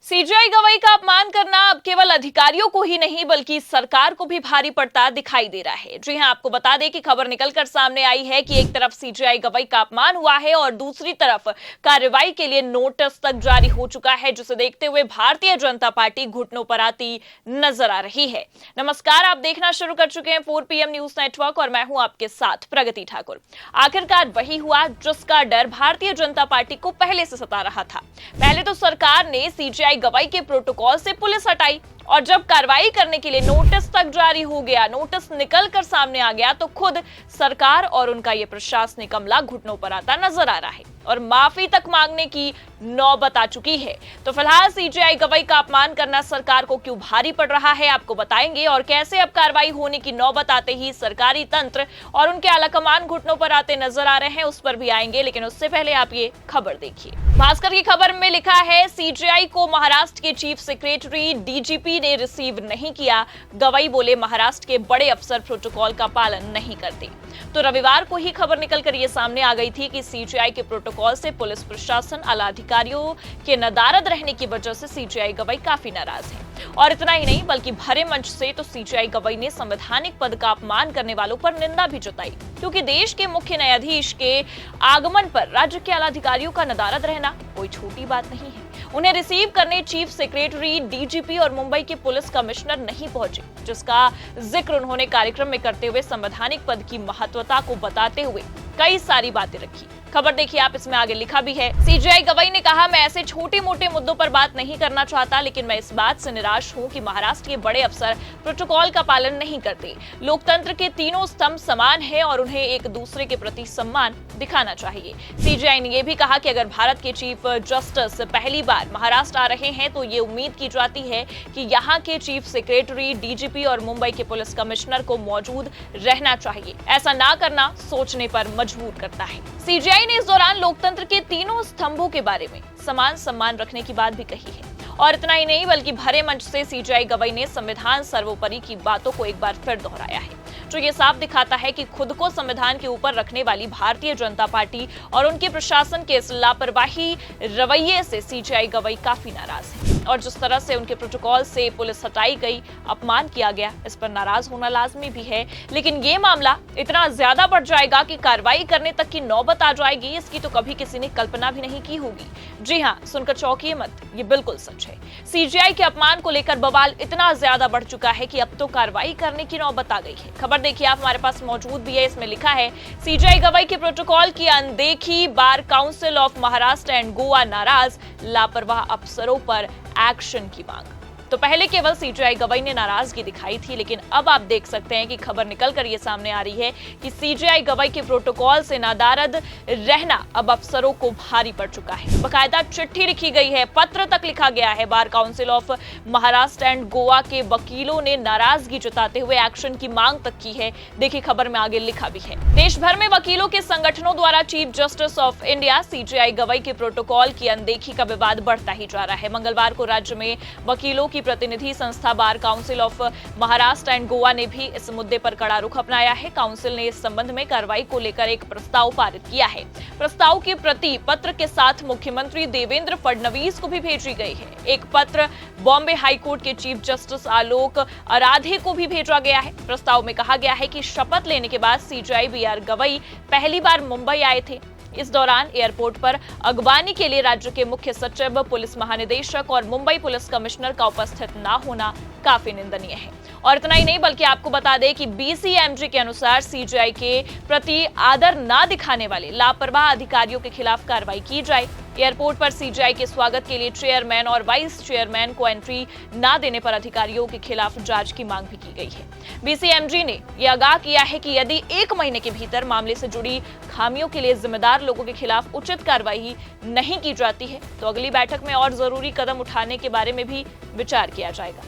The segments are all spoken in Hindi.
सीजीआई गवाही का अपमान करना अब केवल अधिकारियों को ही नहीं बल्कि सरकार को भी भारी पड़ता दिखाई दे रहा है। जी हां, आपको बता दें कि खबर निकलकर सामने आई है कि एक तरफ सीजीआई गवाही का अपमान हुआ है और दूसरी तरफ कार्रवाई के लिए नोटिस तक जारी हो चुका है, जिसे देखते हुए भारतीय जनता पार्टी घुटनों पर आती नजर आ रही है। नमस्कार, आप देखना शुरू कर चुके हैं 4 PM न्यूज नेटवर्क और मैं हूं आपके साथ प्रगति ठाकुर। आखिरकार वही हुआ जिसका डर भारतीय जनता पार्टी को पहले से सता रहा था। पहले तो सरकार ने सीजीआई गवाही के प्रोटोकॉल से पुलिस हटाई और जब कार्रवाई करने के लिए नोटिस तक जारी हो गया, नोटिस निकलकर सामने आ गया, तो खुद सरकार और उनका ये प्रशासनिक अमला घुटनों पर आता नजर आ रहा है और माफी तक मांगने की नौबत आ चुकी है। तो फिलहाल सीजीआई गवाही का अपमान करना सरकार को क्यों भारी पड़ रहा है, आपको बताएंगे और कैसे अब कार्रवाई होने की नौबत आते ही सरकारी तंत्र और उनके आलाकमान घुटनों पर आते नजर आ रहे हैं, उस पर भी आएंगे। लेकिन उससे पहले आप ये खबर देखिए। भास्कर की खबर में लिखा है, सीजीआई को महाराष्ट्र के चीफ सेक्रेटरी डीजीपी ने रिसीव नहीं किया। गवाही बोले महाराष्ट्र के बड़े अफसर प्रोटोकॉल का पालन नहीं करते। तो रविवार को ही खबर निकलकर ये सामने आ गई थी कि सीजीआई के प्रोटोकॉल से पुलिस प्रशासन आला अधिकारियों के नदारद रहने की वजह से सीजीआई गवाही काफी नाराज है। और इतना ही नहीं बल्कि भरे मंच से तो सीजीआई गवाही ने संवैधानिक पद का अपमान करने वालों पर निंदा भी जताई, क्योंकि देश के मुख्य न्यायाधीश के आगमन पर राज्य के आला अधिकारियों का नदारद रहना कोई छोटी बात नहीं है। उन्हें रिसीव करने चीफ सेक्रेटरी, डीजीपी और मुंबई के पुलिस कमिश्नर नहीं पहुंचे, जिसका जिक्र उन्होंने कार्यक्रम में करते हुए संवैधानिक पद की महत्वता को बताते हुए कई सारी बातें रखी। खबर देखिए आप, इसमें आगे लिखा भी है, सीजीआई गवाही ने कहा, मैं ऐसे छोटे मोटे मुद्दों पर बात नहीं करना चाहता, लेकिन मैं इस बात से निराश हूं कि महाराष्ट्र के बड़े अफसर प्रोटोकॉल का पालन नहीं करते। लोकतंत्र के तीनों स्तंभ समान हैं और उन्हें एक दूसरे के प्रति सम्मान दिखाना चाहिए। सीजीआई ने यह भी कहा कि अगर भारत के चीफ जस्टिस पहली बार महाराष्ट्र आ रहे हैं तो ये उम्मीद की जाती है कि यहाँ के चीफ सेक्रेटरी, डीजीपी और मुंबई के पुलिस कमिश्नर को मौजूद रहना चाहिए। ऐसा ना करना सोचने पर मजबूर करता है। सीजीआई ने इस दौरान लोकतंत्र के तीनों स्तंभों के बारे में समान सम्मान रखने की बात भी कही है। और इतना ही नहीं बल्कि भरे मंच से सीजीआई गवाही ने संविधान सर्वोपरि की बातों को एक बार फिर दोहराया है, जो ये साफ दिखाता है कि खुद को संविधान के ऊपर रखने वाली भारतीय जनता पार्टी और उनके प्रशासन के इस लापरवाही रवैये से सीजीआई गवाही काफी नाराज है। और जिस तरह से उनके प्रोटोकॉल से पुलिस हटाई गई, अपमान किया गया, इस पर नाराज होना लाजमी भी है। लेकिन ये मामला इतना ज्यादा बढ़ जाएगा कि कार्रवाई करने तक की नौबत आ जाएगी, इसकी तो कभी किसी ने कल्पना भी नहीं की होगी। जी हाँ, सुनकर चौंकिए मत, ये बिल्कुल सच है। सीजीआई के अपमान को लेकर बवाल इतना ज्यादा बढ़ चुका है कि अब तो कार्रवाई करने की नौबत आ गई है। खबर देखिए आप, हमारे पास मौजूद भी है। इसमें लिखा है, सीजीआई गवाही के प्रोटोकॉल की अनदेखी, bar council of Maharashtra and Goa नाराज, लापरवाह अफसरों पर एक्शन की मांग। तो पहले केवल सीजीआई गवाही ने नाराजगी दिखाई थी, लेकिन अब आप देख सकते हैं कि खबर निकलकर ये सामने आ रही है कि सीजीआई गवाही के प्रोटोकॉल से नादारद रहना अब अफसरों को भारी पड़ चुका है। बकायदा चिट्ठी लिखी गई है, पत्र तक लिखा गया है। Bar council of Maharashtra and Goa के वकीलों ने नाराजगी जताते हुए एक्शन की मांग तक की है। देखिए खबर में आगे लिखा भी है, देश भर में वकीलों के संगठनों द्वारा chief justice of India CGI गवाही के प्रोटोकॉल की अनदेखी का विवाद बढ़ता ही जा रहा है। मंगलवार को राज्य में वकीलों की प्रतिनिधि संस्था bar council of Maharashtra and Goa ने भी इस मुद्दे पर कड़ा रुख अपनाया है। काउंसिल ने इस संबंध में कार्रवाई को लेकर एक प्रस्ताव पारित किया है। प्रस्ताव की प्रति पत्र के साथ मुख्यमंत्री देवेंद्र फडणवीस को भी भेजी गई है। एक पत्र बॉम्बे हाईकोर्ट के चीफ जस्टिस आलोक आराधे को भी भेजा गया है। प्रस्ताव में कहा गया है कि शपथ लेने के बाद सीजीआई बीआर गवाही पहली बार मुंबई आए थे। इस दौरान एयरपोर्ट पर अगवानी के लिए राज्य के मुख्य सचिव, पुलिस महानिदेशक और मुंबई पुलिस कमिश्नर का उपस्थित न होना काफी निंदनीय है। और इतना ही नहीं बल्कि आपको बता दें कि बीसीएमजी के अनुसार सीजीआई के प्रति आदर न दिखाने वाले लापरवाह अधिकारियों के खिलाफ कार्रवाई की जाए। एयरपोर्ट पर सीजीआई के स्वागत के लिए चेयरमैन और वाइस चेयरमैन को एंट्री न देने पर अधिकारियों के खिलाफ जांच की मांग भी की गई है। बीसीएमजी ने यह आगाह किया है कि यदि 1 महीने के भीतर मामले से जुड़ी खामियों के लिए जिम्मेदार लोगों के खिलाफ उचित कार्रवाई नहीं की जाती है तो अगली बैठक में और जरूरी कदम उठाने के बारे में भी विचार किया जाएगा।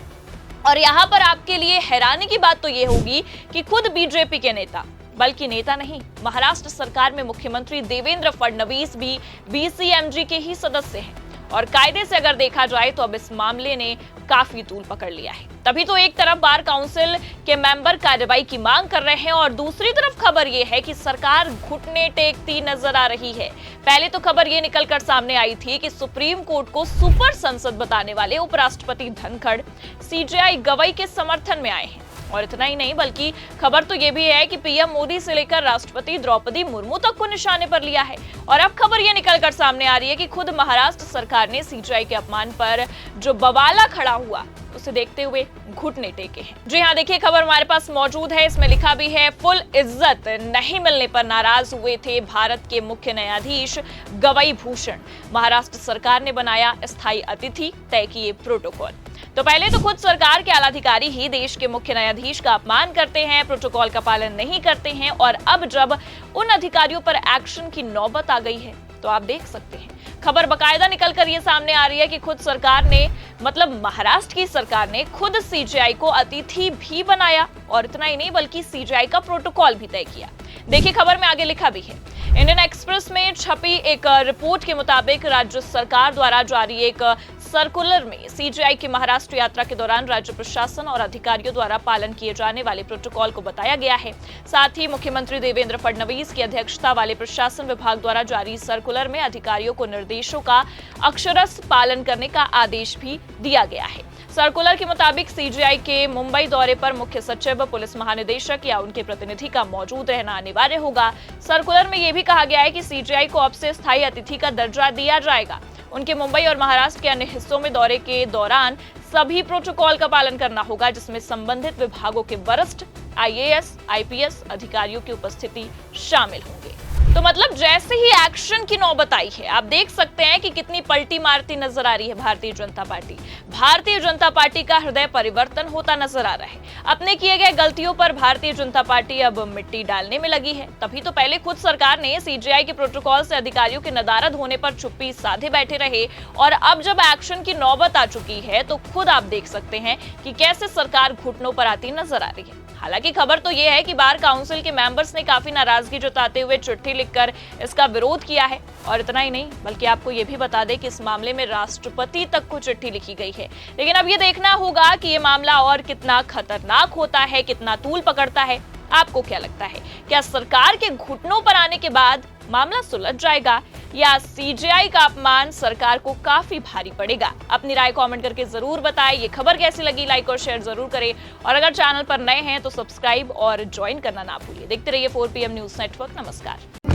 और यहाँ पर आपके लिए हैरानी की बात तो ये होगी कि खुद बीजेपी के नेता, बल्कि नेता नहीं, महाराष्ट्र सरकार में मुख्यमंत्री देवेंद्र फडणवीस भी बीसीएमजी के ही सदस्य हैं। और कायदे से अगर देखा जाए तो अब इस मामले ने काफी तूल पकड़ लिया है। तभी तो एक तरफ बार काउंसिल के मेंबर कार्रवाई की मांग कर रहे हैं और दूसरी तरफ खबर यह है कि सरकार घुटने टेकती नजर आ रही है। पहले तो खबर यह निकलकर सामने आई थी कि सुप्रीम कोर्ट को सुपर संसद बताने वाले उपराष्ट्रपति धनखड़ सीजेआई गवाई के समर्थन में आए हैं। और इतना ही नहीं बल्कि खबर तो यह भी है कि पीएम मोदी से लेकर राष्ट्रपति द्रौपदी मुर्मू तक को निशाने पर लिया है। और अब खबर यह निकलकर सामने आ रही है कि खुद महाराष्ट्र सरकार ने सीजेआई के अपमान पर जो बवाला खड़ा हुआ उसे देखते हुए घुटने टेके हैं। जी हाँ, देखिए खबर हमारे पास मौजूद है, इसमें लिखा भी है फुल इज्जत नहीं मिलने पर नाराज हुए थे भारत के मुख्य न्यायाधीश गवाई भूषण। महाराष्ट्र सरकार ने बनाया स्थायी अतिथि, तय किए प्रोटोकॉल। तो पहले तो खुद सरकार के आलाधिकारी ही देश के मुख्य न्यायाधीश का अपमान करते हैं, प्रोटोकॉल का पालन नहीं करते हैं और अब जब उन अधिकारियों पर एक्शन की नौबत आ गई है तो आप देख सकते हैं खबर बकायदा निकलकर ये सामने आ रही है कि खुद सरकार ने मतलब महाराष्ट्र की सरकार ने खुद सीजेआई को अतिथि भी बनाया और इतना ही नहीं बल्कि सीजेआई का प्रोटोकॉल भी तय किया। देखिए खबर में आगे लिखा भी है, इंडियन एक्सप्रेस में छपी एक रिपोर्ट के मुताबिक राज्य सरकार द्वारा जारी एक सर्कुलर में सीजेआई की महाराष्ट्र यात्रा के दौरान राज्य प्रशासन और अधिकारियों द्वारा पालन किए जाने वाले प्रोटोकॉल को बताया गया है। साथ ही मुख्यमंत्री देवेंद्र फडणवीस की अध्यक्षता वाले प्रशासन विभाग द्वारा जारी सर्कुलर में अधिकारियों को निर्देशों का अक्षरशः पालन करने का आदेश भी दिया गया है। सर्कुलर के मुताबिक सीजेआई के मुंबई दौरे पर मुख्य सचिव, पुलिस महानिदेशक या उनके प्रतिनिधि का मौजूद रहना अनिवार्य होगा। सर्कुलर में यह भी कहा गया है कि सीजेआई को अब से स्थायी अतिथि का दर्जा दिया जाएगा। उनके मुंबई और महाराष्ट्र के अन्य हिस्सों में दौरे के दौरान सभी प्रोटोकॉल का पालन करना होगा, जिसमें संबंधित विभागों के वरिष्ठ आईएएस, आईपीएस अधिकारियों की उपस्थिति शामिल होंगे। तो मतलब जैसे ही एक्शन की नौबत आई है, आप देख सकते हैं कि कितनी पलटी मारती नजर आ रही है भारतीय जनता पार्टी। भारतीय जनता पार्टी का हृदय परिवर्तन होता नजर आ रहा है। अपने किए गए गलतियों पर भारतीय जनता पार्टी अब मिट्टी डालने में लगी है। तभी तो पहले खुद सरकार ने सीजेआई के प्रोटोकॉल से अधिकारियों के नदारद होने पर चुप्पी साधे बैठे रहे और अब जब एक्शन की नौबत आ चुकी है तो खुद आप देख सकते हैं कि कैसे सरकार घुटनों पर आती नजर आ रही है। हालांकि खबर तो यह है कि बार काउंसिल के मेंबर्स ने काफी नाराजगी जताते हुए चिट्ठी लिखकर इसका विरोध किया है। और इतना ही नहीं बल्कि आपको यह भी बता दें कि इस मामले में राष्ट्रपति तक को चिट्ठी लिखी गई है। लेकिन अब यह देखना होगा कि यह मामला और कितना खतरनाक होता है, कितना तूल पकड़ता है। आपको क्या लगता है, क्या सरकार के घुटनों पर आने के बाद मामला सुलझ जाएगा या सीजेआई का अपमान सरकार को काफी भारी पड़ेगा? अपनी राय कमेंट करके जरूर बताएं। ये खबर कैसी लगी लाइक और शेयर जरूर करें और अगर चैनल पर नए हैं तो सब्सक्राइब और ज्वाइन करना ना भूलिए। देखते रहिए 4 PM न्यूज नेटवर्क। नमस्कार।